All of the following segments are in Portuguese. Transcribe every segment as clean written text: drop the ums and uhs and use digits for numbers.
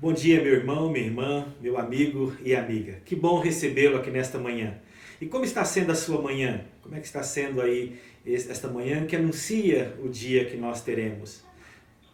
Bom dia, meu irmão, minha irmã, meu amigo e amiga. Que bom recebê-lo aqui nesta manhã. E como está sendo a sua manhã? Como é que está sendo aí esta manhã que anuncia o dia que nós teremos?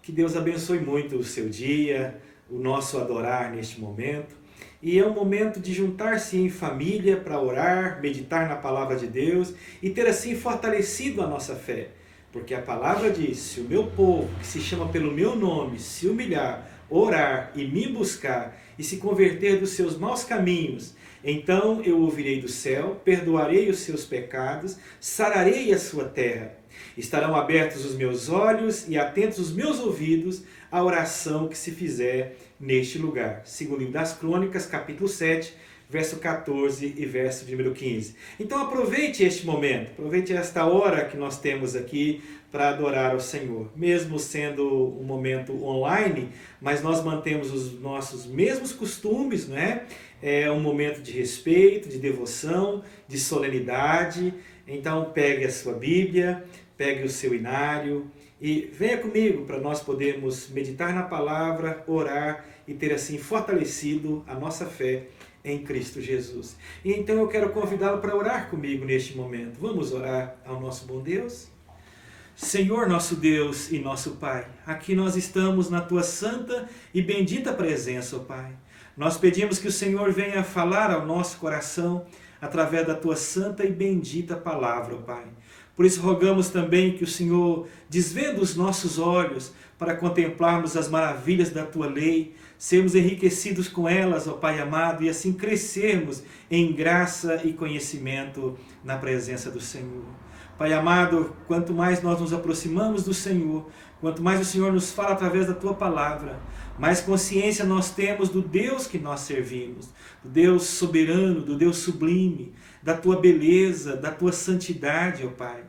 Que Deus abençoe muito o seu dia, o nosso adorar neste momento. E é um momento de juntar-se em família para orar, meditar na palavra de Deus e ter assim fortalecido a nossa fé. Porque a palavra diz: se o meu povo, que se chama pelo meu nome, se humilhar, orar e me buscar e se converter dos seus maus caminhos, então eu ouvirei do céu, perdoarei os seus pecados, sararei a sua terra. Estarão abertos os meus olhos e atentos os meus ouvidos à oração que se fizer neste lugar. Segundo o livro das Crônicas, capítulo 7, verso 14 e verso de número 15. Então aproveite este momento, aproveite esta hora que nós temos aqui para adorar ao Senhor. Mesmo sendo um momento online, mas nós mantemos os nossos mesmos costumes, não é? É um momento de respeito, de devoção, de solenidade. Então pegue a sua Bíblia, pegue o seu inário e venha comigo para nós podermos meditar na palavra, orar e ter assim fortalecido a nossa fé em Cristo Jesus. E então eu quero convidá-lo para orar comigo neste momento. Vamos orar ao nosso bom Deus? Senhor, nosso Deus e nosso Pai, aqui nós estamos na Tua santa e bendita presença, ó Pai. Nós pedimos que o Senhor venha falar ao nosso coração através da Tua santa e bendita palavra, ó Pai. Por isso rogamos também que o Senhor desvenda os nossos olhos para contemplarmos as maravilhas da Tua lei, sermos enriquecidos com elas, ó Pai amado, e assim crescermos em graça e conhecimento na presença do Senhor. Pai amado, quanto mais nós nos aproximamos do Senhor, quanto mais o Senhor nos fala através da Tua palavra, mais consciência nós temos do Deus que nós servimos, do Deus soberano, do Deus sublime, da Tua beleza, da Tua santidade, ó Pai.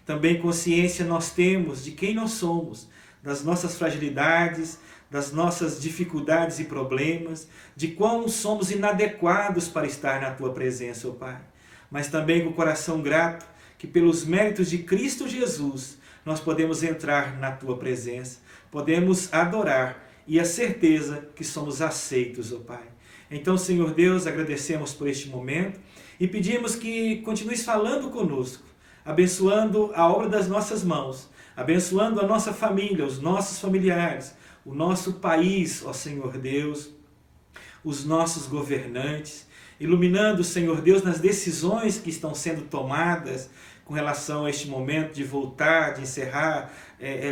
Também consciência nós temos de quem nós somos, das nossas fragilidades, das nossas dificuldades e problemas, de quão somos inadequados para estar na Tua presença, ó Pai. Mas também com o coração grato, que pelos méritos de Cristo Jesus, nós podemos entrar na Tua presença, podemos adorar e a certeza que somos aceitos, ó Pai. Então, Senhor Deus, agradecemos por este momento e pedimos que continues falando conosco, abençoando a obra das nossas mãos, abençoando a nossa família, os nossos familiares, o nosso país, ó Senhor Deus, os nossos governantes, iluminando, Senhor Deus, nas decisões que estão sendo tomadas com relação a este momento de voltar, de encerrar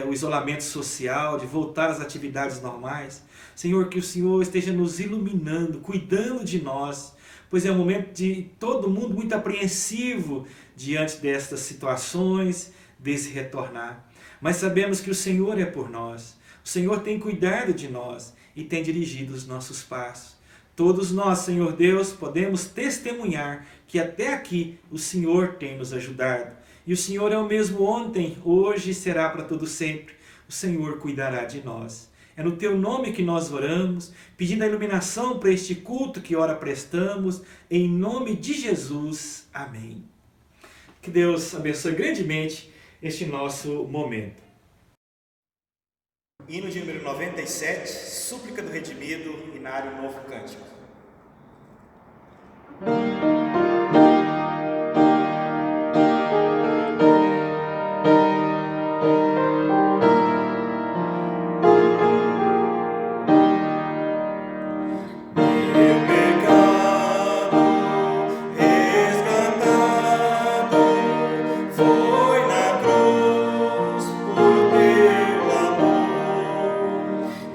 o isolamento social, de voltar às atividades normais. Senhor, que o Senhor esteja nos iluminando, cuidando de nós, pois é um momento de todo mundo muito apreensivo diante destas situações, desse retornar. Mas sabemos que o Senhor é por nós, o Senhor tem cuidado de nós e tem dirigido os nossos passos. Todos nós, Senhor Deus, podemos testemunhar que até aqui o Senhor tem nos ajudado. E o Senhor é o mesmo ontem, hoje e será para todo sempre. O Senhor cuidará de nós. É no Teu nome que nós oramos, pedindo a iluminação para este culto que ora prestamos, em nome de Jesus. Amém. Que Deus abençoe grandemente este nosso momento. Hino de número 97, Súplica do Redimido, Inário Novo Cântico.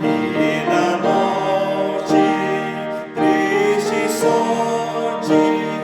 E na morte triste sorte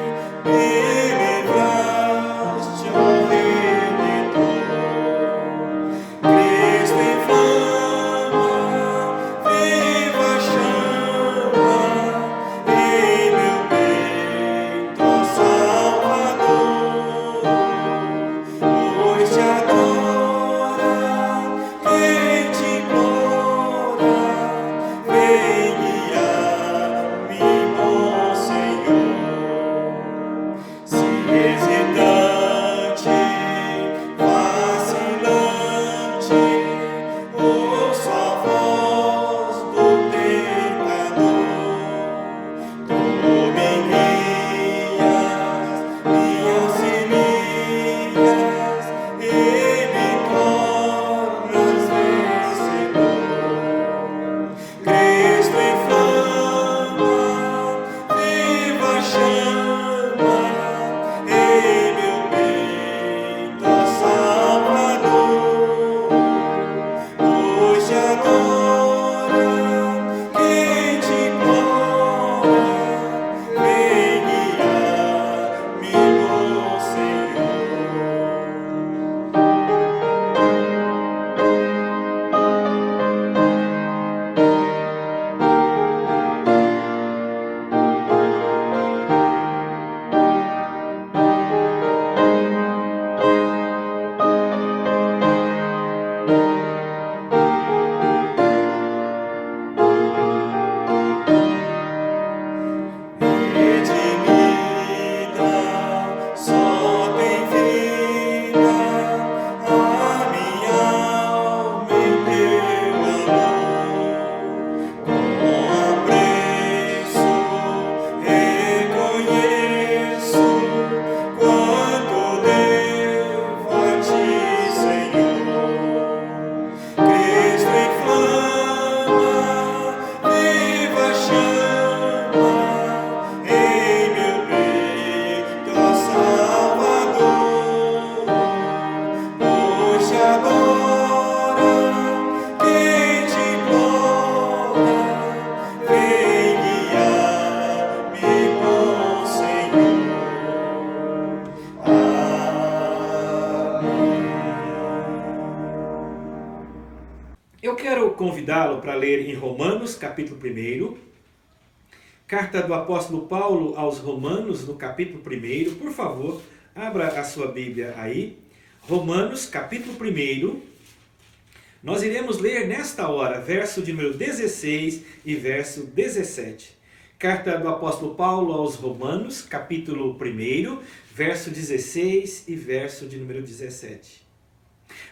convidá-lo para ler em Romanos, capítulo 1. Carta do apóstolo Paulo aos Romanos, no capítulo 1. Por favor, abra a sua Bíblia aí. Romanos, capítulo 1. Nós iremos ler nesta hora, verso de número 16 e verso 17. Carta do apóstolo Paulo aos Romanos, capítulo 1, verso 16 e verso de número 17.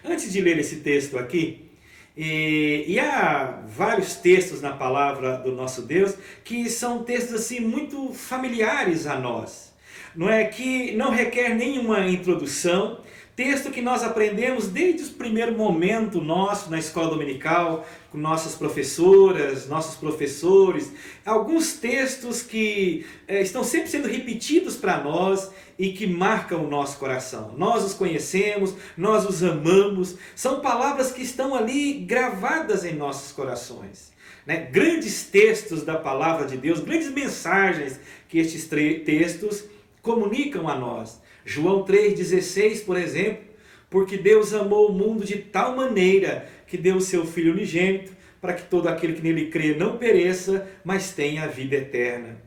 Antes de ler esse texto aqui, e há vários textos na palavra do nosso Deus que são textos assim muito familiares a nós, não é, que não requer nenhuma introdução, texto que nós aprendemos desde o primeiro momento nosso na escola dominical, com nossas professoras, nossos professores, alguns textos que estão sempre sendo repetidos para nós e que marcam o nosso coração. Nós os conhecemos, nós os amamos, são palavras que estão ali gravadas em nossos corações. Né? Grandes textos da palavra de Deus, grandes mensagens que estes textos comunicam a nós. João 3,16, por exemplo, porque Deus amou o mundo de tal maneira que deu o seu Filho unigênito, para que todo aquele que nele crê não pereça, mas tenha a vida eterna.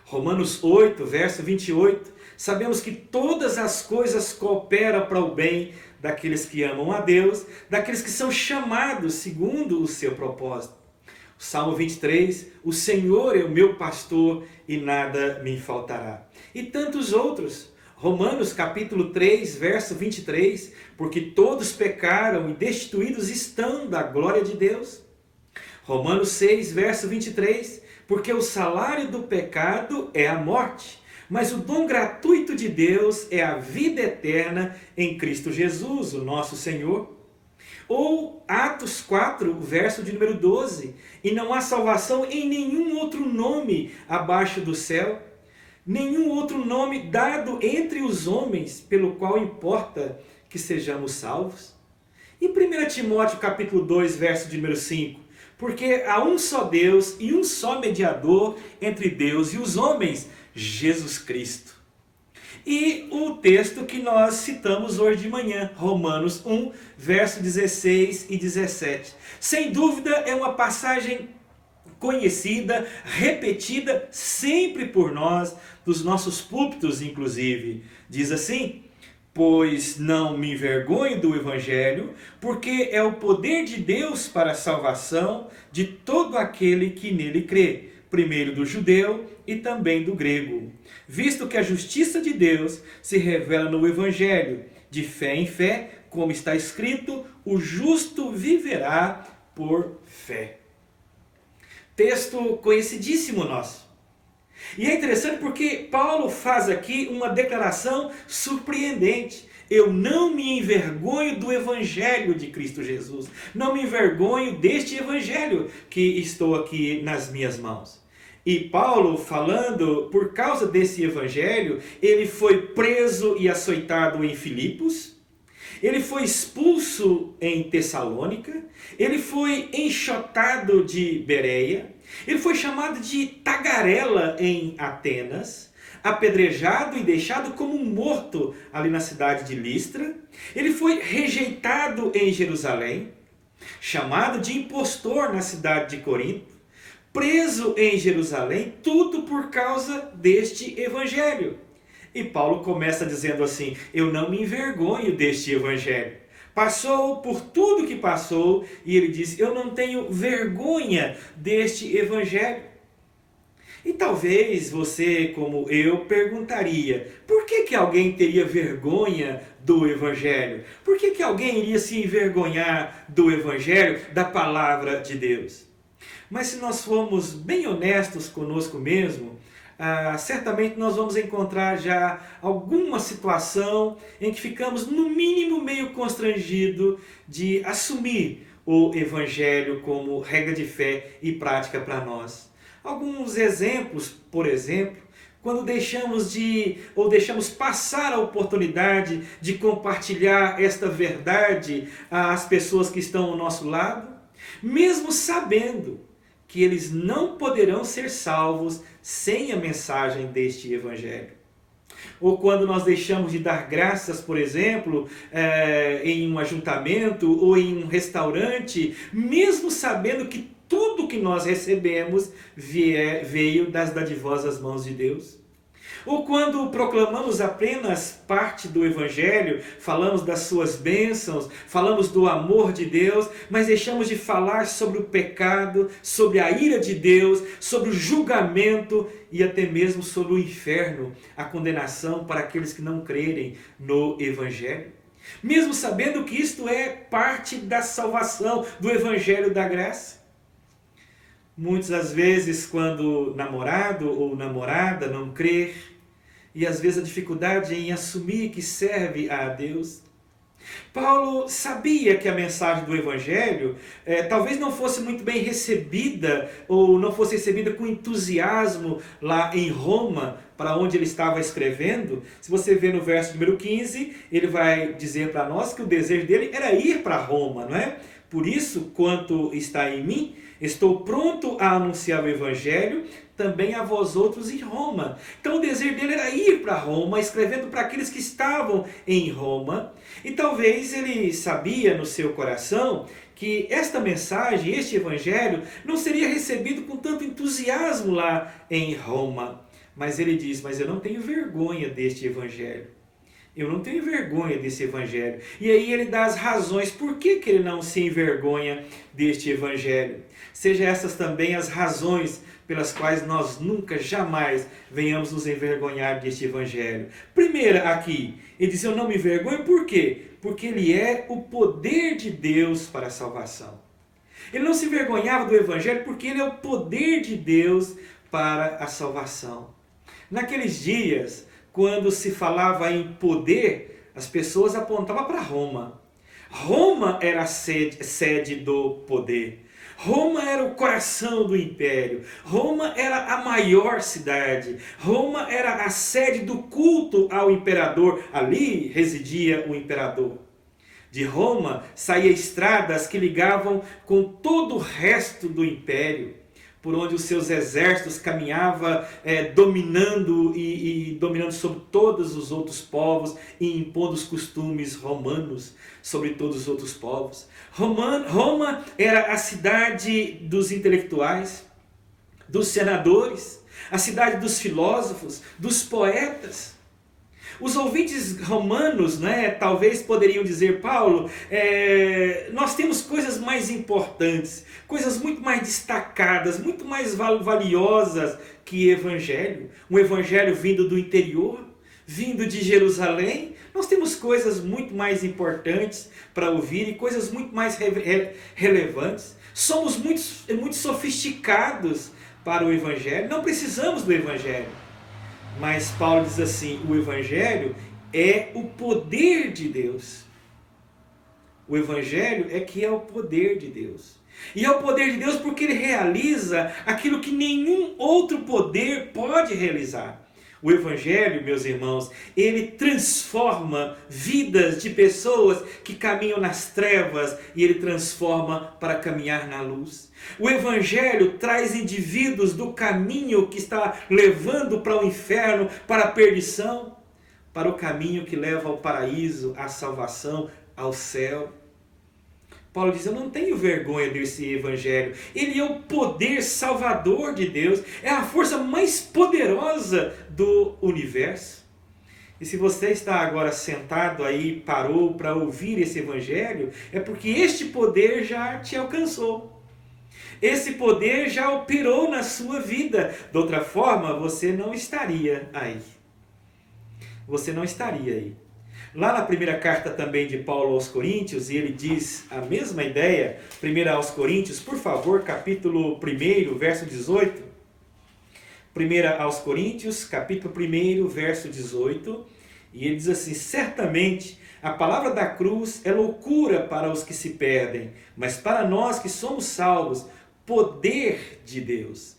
Romanos 8, verso 28, sabemos que todas as coisas cooperam para o bem daqueles que amam a Deus, daqueles que são chamados segundo o seu propósito. Salmo 23, o Senhor é o meu pastor e nada me faltará. E tantos outros. Romanos capítulo 3, verso 23, porque todos pecaram e destituídos estão da glória de Deus. Romanos 6, verso 23, porque o salário do pecado é a morte, mas o dom gratuito de Deus é a vida eterna em Cristo Jesus, o nosso Senhor. Ou Atos 4, verso de número 12, e não há salvação em nenhum outro nome abaixo do céu, nenhum outro nome dado entre os homens pelo qual importa que sejamos salvos. E 1 Timóteo capítulo 2, verso de número 5, porque há um só Deus e um só mediador entre Deus e os homens, Jesus Cristo. E o texto que nós citamos hoje de manhã, Romanos 1, verso 16 e 17. Sem dúvida é uma passagem conhecida, repetida sempre por nós, dos nossos púlpitos inclusive. Diz assim: pois não me envergonho do Evangelho, porque é o poder de Deus para a salvação de todo aquele que nele crê, primeiro do judeu e também do grego. Visto que a justiça de Deus se revela no Evangelho, de fé em fé, como está escrito, o justo viverá por fé. Texto conhecidíssimo nosso. E é interessante porque Paulo faz aqui uma declaração surpreendente. Eu não me envergonho do Evangelho de Cristo Jesus. Não me envergonho deste Evangelho que estou aqui nas minhas mãos. E Paulo, falando por causa desse Evangelho, ele foi preso e açoitado em Filipos. Ele foi expulso em Tessalônica, ele foi enxotado de Bereia, ele foi chamado de tagarela em Atenas, apedrejado e deixado como um morto ali na cidade de Listra. Ele foi rejeitado em Jerusalém, chamado de impostor na cidade de Corinto, preso em Jerusalém, tudo por causa deste Evangelho. E Paulo começa dizendo assim: eu não me envergonho deste Evangelho. Passou por tudo que passou e ele diz: eu não tenho vergonha deste Evangelho. E talvez você, como eu, perguntaria: por que alguém teria vergonha do Evangelho? Por que alguém iria se envergonhar do Evangelho, da palavra de Deus? Mas se nós formos bem honestos conosco mesmo, certamente nós vamos encontrar já alguma situação em que ficamos no mínimo meio constrangido de assumir o Evangelho como regra de fé e prática para nós. Alguns exemplos, por exemplo, quando deixamos passar a oportunidade de compartilhar esta verdade às pessoas que estão ao nosso lado, mesmo sabendo que eles não poderão ser salvos sem a mensagem deste Evangelho. Ou quando nós deixamos de dar graças, por exemplo, em um ajuntamento ou em um restaurante, mesmo sabendo que tudo que nós recebemos veio das dadivosas mãos de Deus. Ou quando proclamamos apenas parte do Evangelho, falamos das suas bênçãos, falamos do amor de Deus, mas deixamos de falar sobre o pecado, sobre a ira de Deus, sobre o julgamento e até mesmo sobre o inferno, a condenação para aqueles que não crerem no Evangelho. Mesmo sabendo que isto é parte da salvação, do Evangelho da graça. Muitas das vezes, quando namorado ou namorada não crer, e às vezes a dificuldade em assumir que serve a Deus. Paulo sabia que a mensagem do Evangelho talvez não fosse muito bem recebida, ou não fosse recebida com entusiasmo lá em Roma, para onde ele estava escrevendo. Se você ver no verso número 15, ele vai dizer para nós que o desejo dele era ir para Roma, não é? Por isso, quanto está em mim, estou pronto a anunciar o Evangelho também a vós outros em Roma. Então o desejo dele era ir para Roma, escrevendo para aqueles que estavam em Roma. E talvez ele sabia no seu coração que esta mensagem, este Evangelho, não seria recebido com tanto entusiasmo lá em Roma. Mas ele diz, mas eu não tenho vergonha deste Evangelho. Eu não tenho vergonha desse Evangelho. E aí ele dá as razões por que ele não se envergonha deste Evangelho. Seja essas também as razões pelas quais nós nunca, jamais venhamos nos envergonhar deste Evangelho. Primeira aqui, ele diz, eu não me envergonho, por quê? Porque ele é o poder de Deus para a salvação. Ele não se envergonhava do Evangelho porque ele é o poder de Deus para a salvação. Naqueles dias, quando se falava em poder, as pessoas apontavam para Roma. Roma era a sede do poder. Roma era o coração do império. Roma era a maior cidade. Roma era a sede do culto ao imperador. Ali residia o imperador. De Roma saíam estradas que ligavam com todo o resto do império, por onde os seus exércitos caminhavam dominando e dominando sobre todos os outros povos e impondo os costumes romanos sobre todos os outros povos. Roma era a cidade dos intelectuais, dos senadores, a cidade dos filósofos, dos poetas. Os ouvintes romanos, talvez poderiam dizer, Paulo, nós temos coisas mais importantes, coisas muito mais destacadas, muito mais valiosas que Evangelho. Um Evangelho vindo do interior, vindo de Jerusalém. Nós temos coisas muito mais importantes para ouvir e coisas muito mais relevantes. Somos muito sofisticados para o Evangelho, não precisamos do Evangelho. Mas Paulo diz assim, o Evangelho é o poder de Deus. O Evangelho é o poder de Deus. E é o poder de Deus porque ele realiza aquilo que nenhum outro poder pode realizar. O Evangelho, meus irmãos, ele transforma vidas de pessoas que caminham nas trevas e ele transforma para caminhar na luz. O Evangelho traz indivíduos do caminho que está levando para o inferno, para a perdição, para o caminho que leva ao paraíso, à salvação, ao céu. Paulo diz, eu não tenho vergonha desse Evangelho. Ele é o poder salvador de Deus. É a força mais poderosa do universo. E se você está agora sentado aí, parou para ouvir esse Evangelho, é porque este poder já te alcançou. Esse poder já operou na sua vida. De outra forma, você não estaria aí. Você não estaria aí. Lá na primeira carta também de Paulo aos Coríntios, e ele diz a mesma ideia, 1 aos Coríntios, por favor, capítulo 1, verso 18. 1 aos Coríntios, capítulo 1, verso 18, e ele diz assim, certamente a palavra da cruz é loucura para os que se perdem, mas para nós que somos salvos, poder de Deus.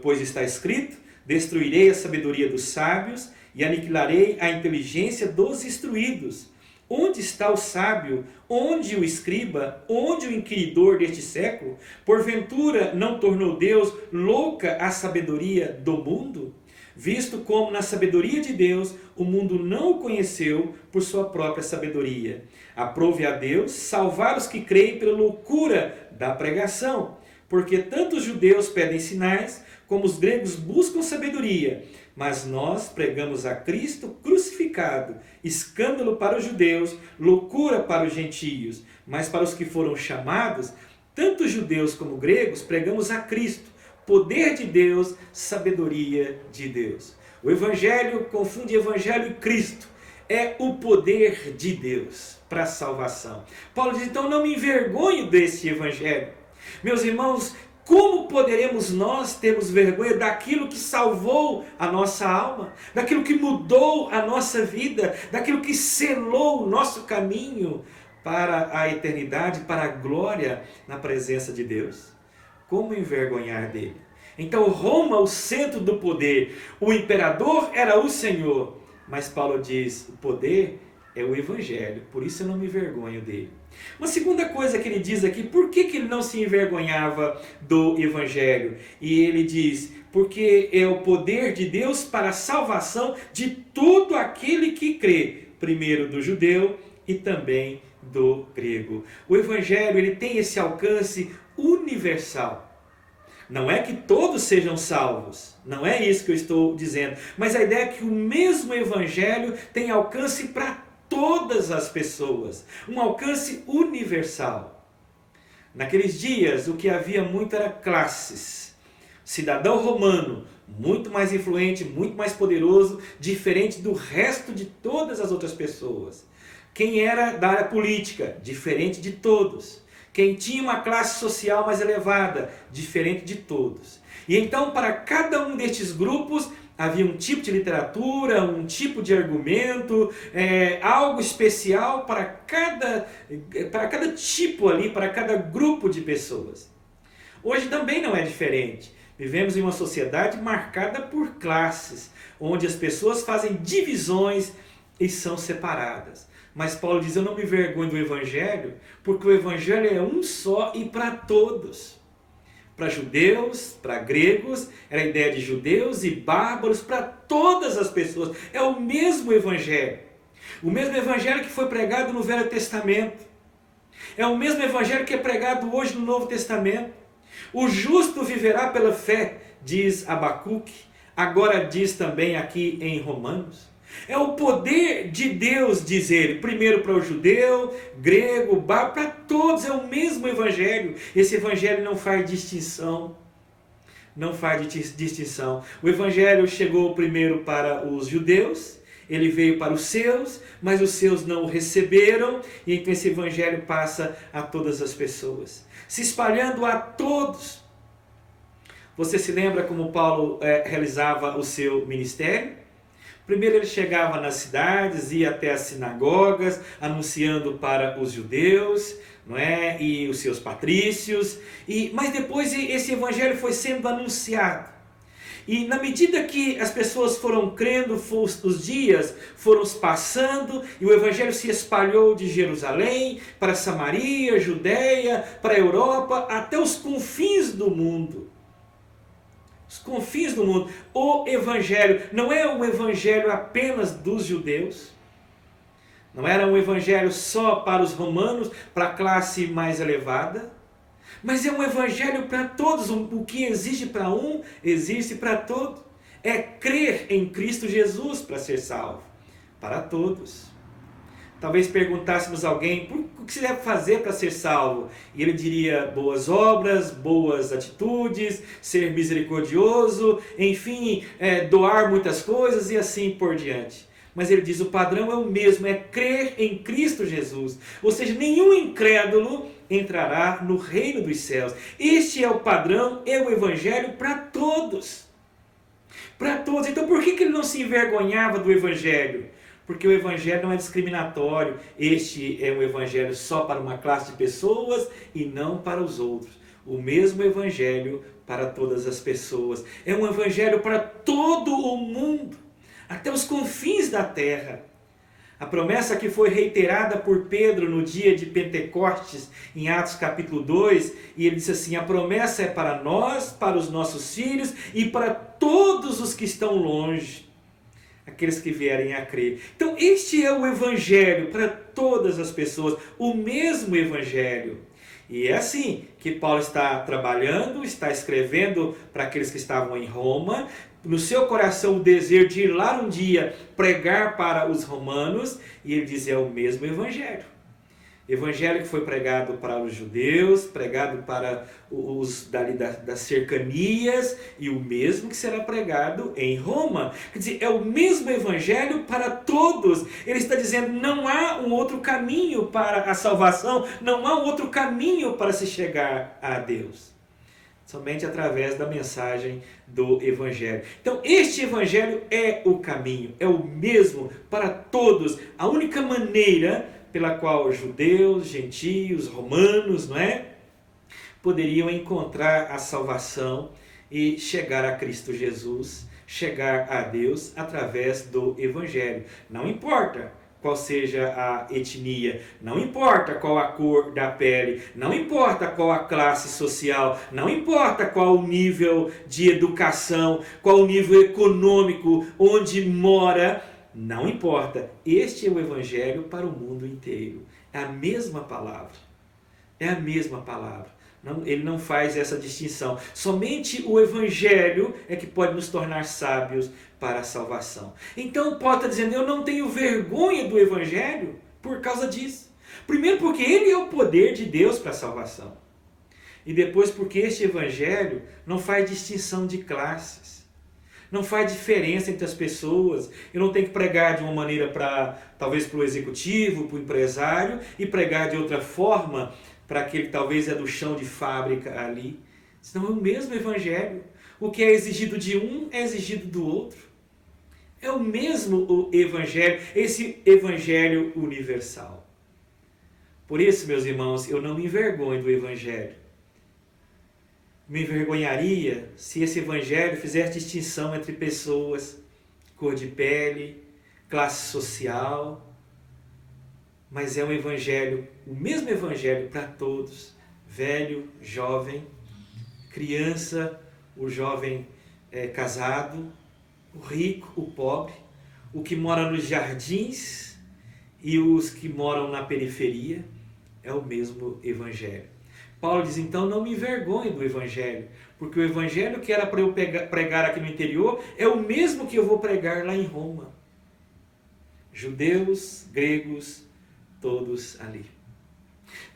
Pois está escrito, destruirei a sabedoria dos sábios, e aniquilarei a inteligência dos instruídos. Onde está o sábio? Onde o escriba? Onde o inquiridor deste século? Porventura não tornou Deus louca a sabedoria do mundo? Visto como na sabedoria de Deus o mundo não o conheceu por sua própria sabedoria. Aprove a Deus salvar os que creem pela loucura da pregação, porque tanto os judeus pedem sinais, como os gregos buscam sabedoria. Mas nós pregamos a Cristo crucificado, escândalo para os judeus, loucura para os gentios. Mas para os que foram chamados, tanto judeus como gregos, pregamos a Cristo, poder de Deus, sabedoria de Deus. O Evangelho confunde Evangelho e Cristo. É o poder de Deus para a salvação. Paulo diz, então não me envergonho desse Evangelho. Meus irmãos, como poderemos nós termos vergonha daquilo que salvou a nossa alma, daquilo que mudou a nossa vida, daquilo que selou o nosso caminho para a eternidade, para a glória na presença de Deus? Como envergonhar dele? Então Roma, o centro do poder, o imperador era o Senhor, mas Paulo diz, o poder é o Evangelho, por isso eu não me envergonho dele. Uma segunda coisa que ele diz aqui, por que ele não se envergonhava do Evangelho? E ele diz, porque é o poder de Deus para a salvação de todo aquele que crê, primeiro do judeu e também do grego. O Evangelho ele tem esse alcance universal. Não é que todos sejam salvos, não é isso que eu estou dizendo, mas a ideia é que o mesmo Evangelho tem alcance para todas as pessoas, um alcance universal. Naqueles dias o que havia muito era classes. Cidadão romano, muito mais influente, muito mais poderoso, diferente do resto de todas as outras pessoas. Quem era da área política, diferente de todos. Quem tinha uma classe social mais elevada, diferente de todos. E então, para cada um destes grupos, havia um tipo de literatura, um tipo de argumento, algo especial para cada tipo ali, para cada grupo de pessoas. Hoje também não é diferente. Vivemos em uma sociedade marcada por classes, onde as pessoas fazem divisões e são separadas. Mas Paulo diz, eu não me envergonho do Evangelho, porque o Evangelho é um só e para todos. Para judeus, para gregos, era a ideia de judeus e bárbaros, para todas as pessoas. É o mesmo Evangelho. O mesmo Evangelho que foi pregado no Velho Testamento. É o mesmo Evangelho que é pregado hoje no Novo Testamento. O justo viverá pela fé, diz Abacuque. Agora diz também aqui em Romanos. É o poder de Deus, diz ele, primeiro para o judeu, grego, bárbaro, para todos, é o mesmo Evangelho. Esse Evangelho não faz distinção. Não faz distinção. O Evangelho chegou primeiro para os judeus, ele veio para os seus, mas os seus não o receberam, e então esse Evangelho passa a todas as pessoas, se espalhando a todos. Você se lembra como Paulo realizava o seu ministério? Primeiro ele chegava nas cidades, ia até as sinagogas, anunciando para os judeus, não é? E os seus patrícios, mas depois esse evangelho foi sendo anunciado. E na medida que as pessoas foram crendo, os dias foram passando, e o evangelho se espalhou de Jerusalém, para Samaria, Judeia, para a Europa, até os confins do mundo. Os confins do mundo. O Evangelho não é um Evangelho apenas dos judeus, não era um Evangelho só para os romanos, para a classe mais elevada, mas é um Evangelho para todos. O que existe para um, existe para todos. É crer em Cristo Jesus para ser salvo, para todos. Talvez perguntássemos a alguém, o que se deve fazer para ser salvo? E ele diria, boas obras, boas atitudes, ser misericordioso, enfim, doar muitas coisas e assim por diante. Mas ele diz, o padrão é o mesmo, é crer em Cristo Jesus. Ou seja, nenhum incrédulo entrará no reino dos céus. Este é o padrão, é o Evangelho para todos. Para todos. Então por que ele não se envergonhava do Evangelho? Porque o Evangelho não é discriminatório. Este é um Evangelho só para uma classe de pessoas e não para os outros. O mesmo Evangelho para todas as pessoas. É um Evangelho para todo o mundo, até os confins da terra. A promessa que foi reiterada por Pedro no dia de Pentecostes, em Atos capítulo 2, e ele disse assim, a promessa é para nós, para os nossos filhos e para todos os que estão longe, aqueles que vierem a crer. Então este é o Evangelho para todas as pessoas, o mesmo Evangelho. E é assim que Paulo está trabalhando, está escrevendo para aqueles que estavam em Roma, no seu coração o desejo de ir lá um dia pregar para os romanos, e ele diz, é o mesmo evangelho. Evangelho que foi pregado para os judeus, pregado para os dali das cercanias, e o mesmo que será pregado em Roma. Quer dizer, é o mesmo evangelho para todos. Ele está dizendo, não há um outro caminho para a salvação, não há um outro caminho para se chegar a Deus. Somente através da mensagem do evangelho. Então, este evangelho é o caminho, é o mesmo para todos. A única maneira pela qual judeus, gentios, romanos, não é, poderiam encontrar a salvação e chegar a Cristo Jesus, chegar a Deus através do evangelho. Não importa qual seja a etnia, não importa qual a cor da pele, não importa qual a classe social, não importa qual o nível de educação, qual o nível econômico, onde mora, não importa. Este é o evangelho para o mundo inteiro. É a mesma palavra. É a mesma palavra. Ele não faz essa distinção. Somente o evangelho é que pode nos tornar sábios para a salvação. Então Paulo está dizendo, eu não tenho vergonha do evangelho por causa disso. Primeiro porque ele é o poder de Deus para a salvação. E depois porque este evangelho não faz distinção de classes. Não faz diferença entre as pessoas. Eu não tenho que pregar de uma maneira talvez para o executivo, para o empresário, e pregar de outra forma para aquele que talvez é do chão de fábrica ali. Senão é o mesmo evangelho. O que é exigido de um é exigido do outro. É o mesmo evangelho, esse evangelho universal. Por isso, meus irmãos, eu não me envergonho do evangelho. Me envergonharia se esse evangelho fizesse distinção entre pessoas, cor de pele, classe social. Mas é um evangelho, o mesmo evangelho para todos, velho, jovem, criança, o jovem casado, o rico, o pobre, o que mora nos jardins e os que moram na periferia, é o mesmo evangelho. Paulo diz, então, não me envergonhe do evangelho, porque o evangelho que era para eu pregar aqui no interior é o mesmo que eu vou pregar lá em Roma. Judeus, gregos, todos ali.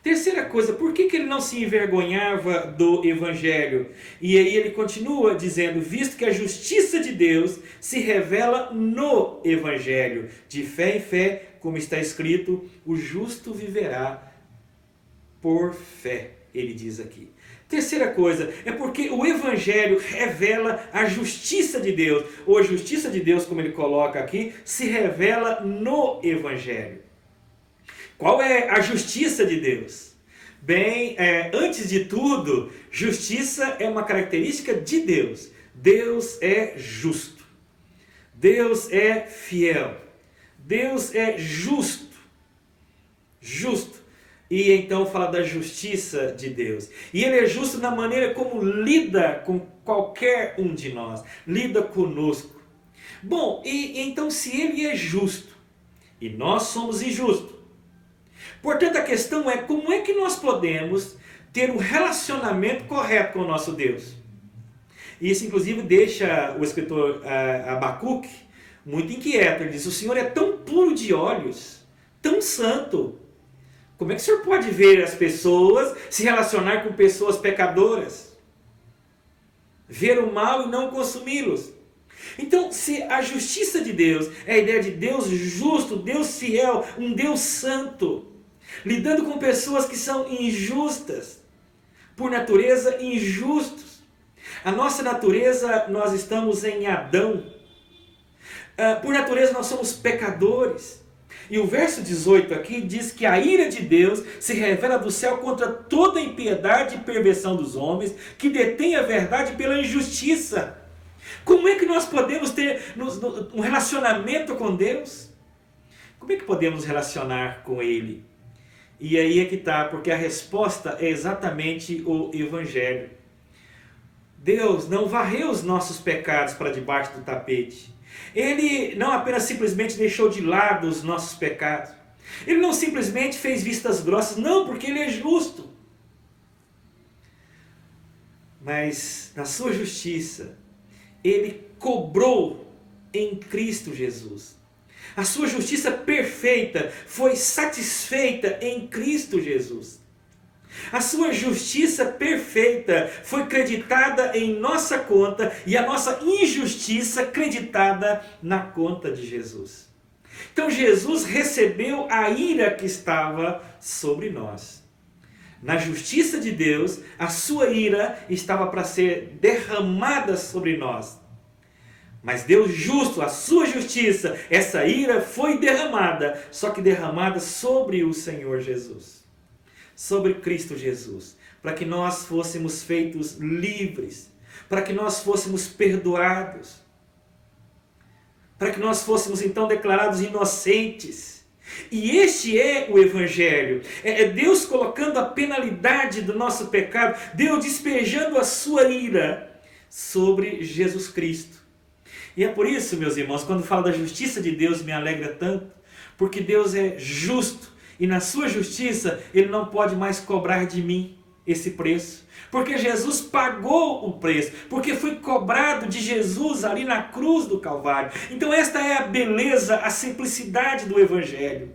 Terceira coisa, por que ele não se envergonhava do evangelho? E aí ele continua dizendo, visto que a justiça de Deus se revela no evangelho, de fé em fé, como está escrito, o justo viverá por fé. Ele diz aqui. Terceira coisa, é porque o evangelho revela a justiça de Deus, ou a justiça de Deus, como ele coloca aqui, se revela no evangelho. Qual é a justiça de Deus? Bem, antes de tudo, justiça é uma característica de Deus. Deus é justo. Deus é fiel. Deus é justo. Justo. E então fala da justiça de Deus. E ele é justo na maneira como lida com qualquer um de nós. Lida conosco. Bom, e então se ele é justo e nós somos injustos, portanto a questão é como é que nós podemos ter um relacionamento correto com o nosso Deus. Isso inclusive deixa o escritor Abacuque muito inquieto. Ele diz, o Senhor é tão puro de olhos, tão santo. Como é que o Senhor pode ver as pessoas, se relacionar com pessoas pecadoras? Ver o mal e não consumi-los. Então, se a justiça de Deus é a ideia de Deus justo, Deus fiel, um Deus santo, lidando com pessoas que são injustas, por natureza injustos. A nossa natureza, nós estamos em Adão. Por natureza nós somos pecadores. E o verso 18 aqui diz que a ira de Deus se revela do céu contra toda a impiedade e perversão dos homens, que detém a verdade pela injustiça. Como é que nós podemos ter um relacionamento com Deus? Como é que podemos relacionar com Ele? E aí é que está, porque a resposta é exatamente o Evangelho. Deus não varreu os nossos pecados para debaixo do tapete. Ele não apenas simplesmente deixou de lado os nossos pecados. Ele não simplesmente fez vistas grossas. Não, porque Ele é justo. mas na sua justiça, Ele cobrou em Cristo Jesus. A sua justiça perfeita foi satisfeita em Cristo Jesus. A sua justiça perfeita foi creditada em nossa conta e a nossa injustiça creditada na conta de Jesus. Então Jesus recebeu a ira que estava sobre nós. Na justiça de Deus, a sua ira estava para ser derramada sobre nós. Mas Deus justo, a sua justiça, essa ira foi derramada, só que derramada sobre o Senhor Jesus, sobre Cristo Jesus, para que nós fôssemos feitos livres, para que nós fôssemos perdoados, para que nós fôssemos então declarados inocentes. E este é o Evangelho, é Deus colocando a penalidade do nosso pecado, Deus despejando a sua ira sobre Jesus Cristo. E é por isso, meus irmãos, quando falo da justiça de Deus, me alegra tanto, porque Deus é justo, e na sua justiça, Ele não pode mais cobrar de mim esse preço, porque Jesus pagou o preço, porque foi cobrado de Jesus ali na cruz do Calvário. Então esta é a beleza, a simplicidade do Evangelho.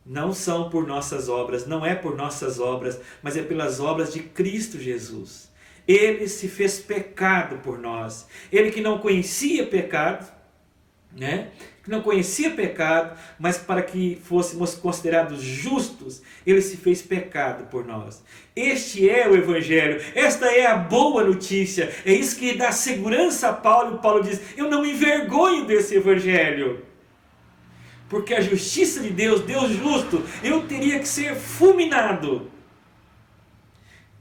Não são por nossas obras, não é por nossas obras, mas é pelas obras de Cristo Jesus. Ele se fez pecado por nós. Ele que não conhecia pecado, que não conhecia pecado, mas para que fôssemos considerados justos, Ele se fez pecado por nós. Este é o Evangelho, esta é a boa notícia, é isso que dá segurança a Paulo, e Paulo diz, eu não me envergonho desse Evangelho, porque a justiça de Deus, Deus justo, eu teria que ser fulminado,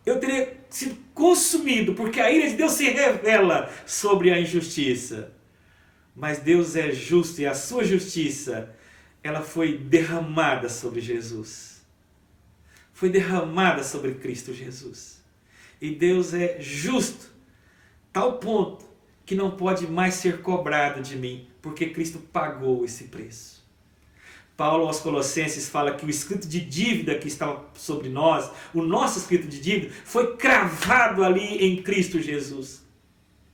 eu teria sido consumido, porque a ira de Deus se revela sobre a injustiça. Mas Deus é justo e a sua justiça, ela foi derramada sobre Jesus. Foi derramada sobre Cristo Jesus. E Deus é justo, tal ponto que não pode mais ser cobrado de mim, porque Cristo pagou esse preço. Paulo aos Colossenses fala que o escrito de dívida que estava sobre nós, o nosso escrito de dívida, foi cravado ali em Cristo Jesus,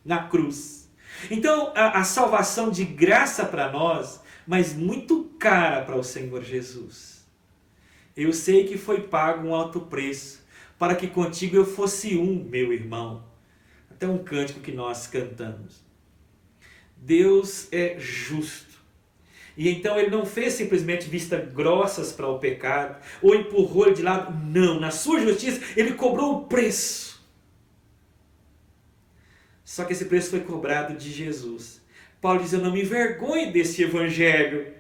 na cruz. Então a salvação de graça para nós, mas muito cara para o Senhor Jesus. Eu sei que foi pago um alto preço, para que contigo eu fosse um, meu irmão. Até um cântico que nós cantamos. Deus é justo. E então Ele não fez simplesmente vistas grossas para o pecado, ou empurrou ele de lado. Não, na sua justiça Ele cobrou o preço. Só que esse preço foi cobrado de Jesus. Paulo diz, eu não me envergonho desse Evangelho.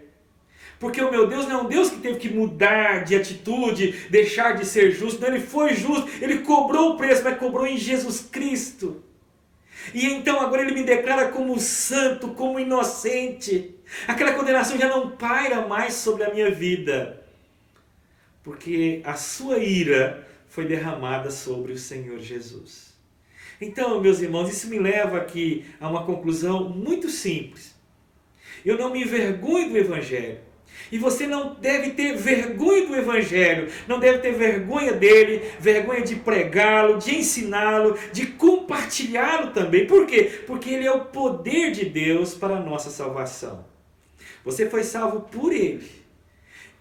Porque o meu Deus não é um Deus que teve que mudar de atitude, deixar de ser justo. Não, Ele foi justo, Ele cobrou o preço, mas cobrou em Jesus Cristo. E então agora Ele me declara como santo, como inocente. Aquela condenação já não paira mais sobre a minha vida. Porque a sua ira foi derramada sobre o Senhor Jesus. Então, meus irmãos, isso me leva aqui a uma conclusão muito simples. Eu não me envergonho do Evangelho. E você não deve ter vergonha do Evangelho, não deve ter vergonha dele, vergonha de pregá-lo, de ensiná-lo, de compartilhá-lo também. Por quê? Porque ele é o poder de Deus para a nossa salvação. Você foi salvo por ele.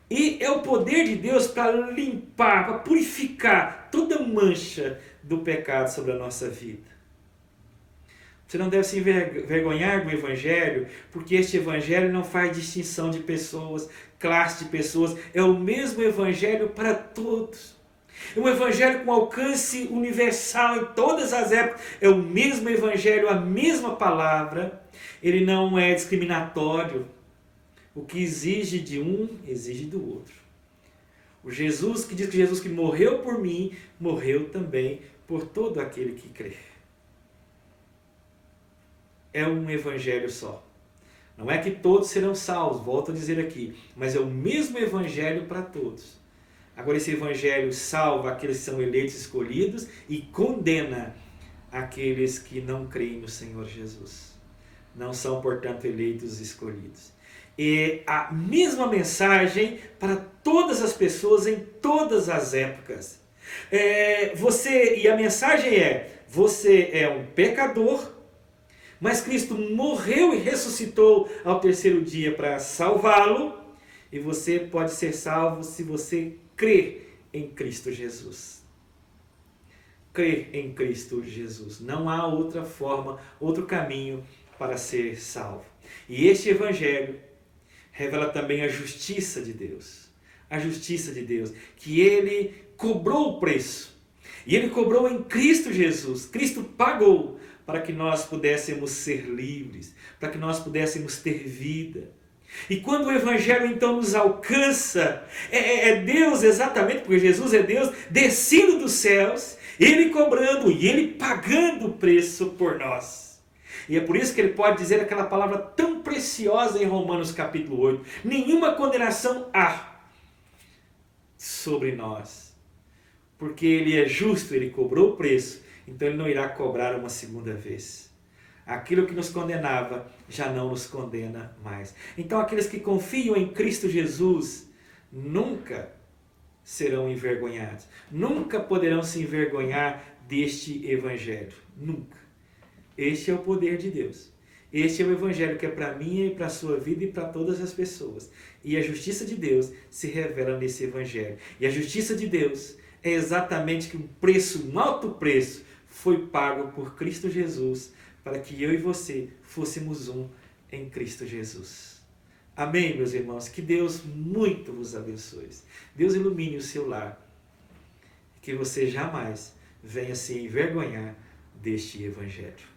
E é o poder de Deus para limpar, para purificar toda mancha do pecado sobre a nossa vida. Você não deve se envergonhar do Evangelho, porque este Evangelho não faz distinção de pessoas, classe de pessoas. É o mesmo Evangelho para todos. É um Evangelho com alcance universal em todas as épocas. É o mesmo Evangelho, a mesma palavra. Ele não é discriminatório. O que exige de um, exige do outro. O Jesus que diz que Jesus que morreu por mim, morreu também por todo aquele que crê. É um Evangelho só. Não é que todos serão salvos, volto a dizer aqui, mas é o mesmo Evangelho para todos. Agora esse Evangelho salva aqueles que são eleitos, escolhidos, e condena aqueles que não creem no Senhor Jesus. Não são, portanto, eleitos e escolhidos. É a mesma mensagem para todas as pessoas em todas as épocas. E a mensagem é, você é um pecador, mas Cristo morreu e ressuscitou ao terceiro dia para salvá-lo, e você pode ser salvo se você crer em Cristo Jesus. Crer em Cristo Jesus. Não há outra forma, outro caminho para ser salvo. E este evangelho revela também a justiça de Deus. A justiça de Deus, que Ele cobrou o preço. E Ele cobrou em Cristo Jesus. Cristo pagou para que nós pudéssemos ser livres, para que nós pudéssemos ter vida. E quando o Evangelho então nos alcança, é Deus exatamente, porque Jesus é Deus, descendo dos céus, Ele cobrando e Ele pagando o preço por nós. E é por isso que Ele pode dizer aquela palavra tão preciosa em Romanos capítulo 8. Nenhuma condenação há sobre nós. Porque Ele é justo, Ele cobrou o preço, então Ele não irá cobrar uma segunda vez. Aquilo que nos condenava já não nos condena mais. Então aqueles que confiam em Cristo Jesus nunca serão envergonhados. Nunca poderão se envergonhar deste Evangelho. Nunca. Este é o poder de Deus. Este é o Evangelho que é para mim e para a sua vida e para todas as pessoas. E a justiça de Deus se revela nesse Evangelho. E a justiça de Deus é exatamente que um alto preço foi pago por Cristo Jesus, para que eu e você fôssemos um em Cristo Jesus. Amém, meus irmãos? Que Deus muito vos abençoe. Deus ilumine o seu lar. Que você jamais venha se envergonhar deste Evangelho.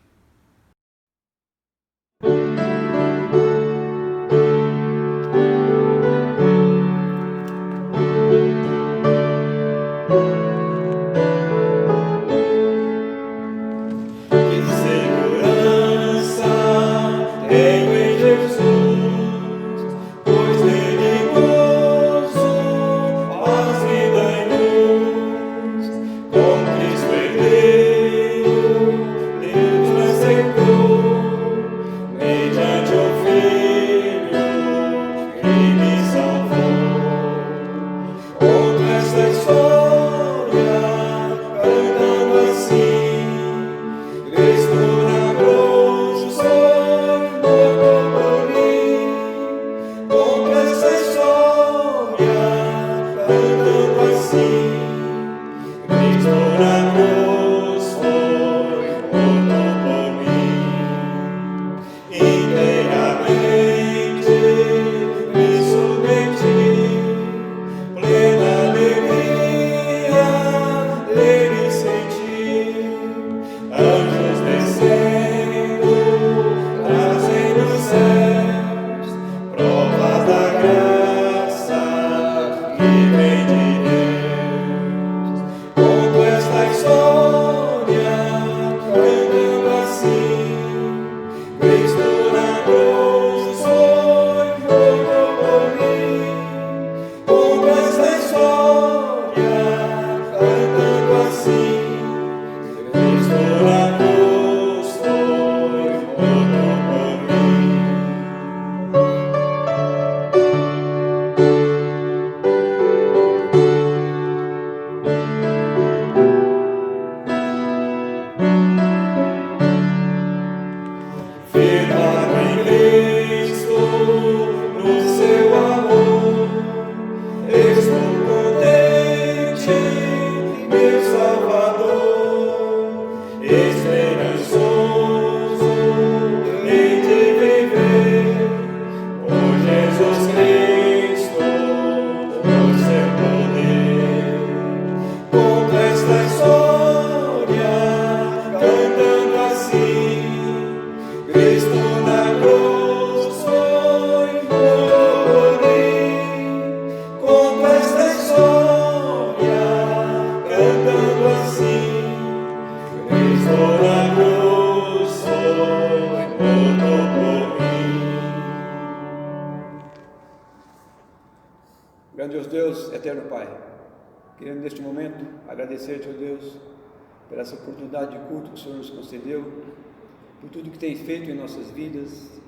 Grandioso Deus, eterno Pai, querendo neste momento agradecer-te, ó Deus, por essa oportunidade de culto que o Senhor nos concedeu, por tudo que tem feito em nossas vidas,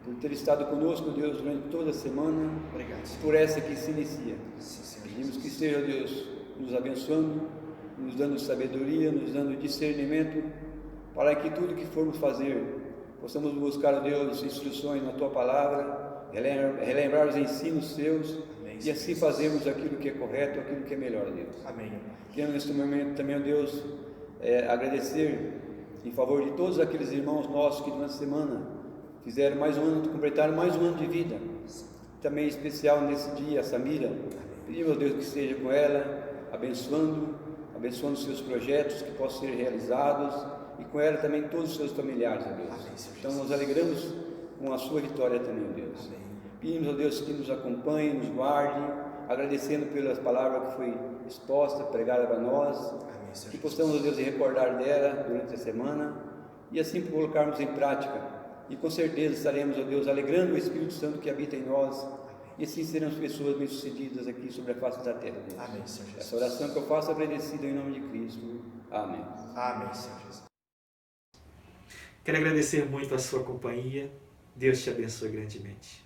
por ter estado conosco, Deus, durante toda a semana. Obrigado, Senhor. Por essa que se inicia. Sim, Senhor Pedimos Jesus. que esteja, Deus, nos abençoando, nos dando sabedoria, nos dando discernimento, para que tudo que formos fazer, possamos buscar, Deus, instruções na Tua Palavra, relembrar os ensinos Seus, amém, e assim fazermos aquilo que é correto, aquilo que é melhor, Deus. Amém. Quero neste momento também, Deus, agradecer em favor de todos aqueles irmãos nossos que durante a semana fizeram mais um ano, completaram mais um ano de vida. Também especial nesse dia, a Samira. Pedimos, Deus, que esteja com ela, abençoando os seus projetos que possam ser realizados, e com ela também todos os seus familiares, ó Deus. Amém, então nos alegramos com a sua vitória também, ó Deus. Amém. Pedimos, ó Deus, que nos acompanhe, nos guarde, agradecendo pelas palavras que foi exposta, pregada para nós. Amém, que possamos, ó Deus, recordar dela durante a semana e assim colocarmos em prática. E com certeza estaremos, ó Deus, alegrando o Espírito Santo que habita em nós. E assim seremos pessoas bem-sucedidas aqui sobre a face da terra, Deus. Amém, Senhor Jesus. Essa oração que eu faço agradecida em nome de Cristo. Amém. Amém, Senhor Jesus. Quero agradecer muito a sua companhia. Deus te abençoe grandemente.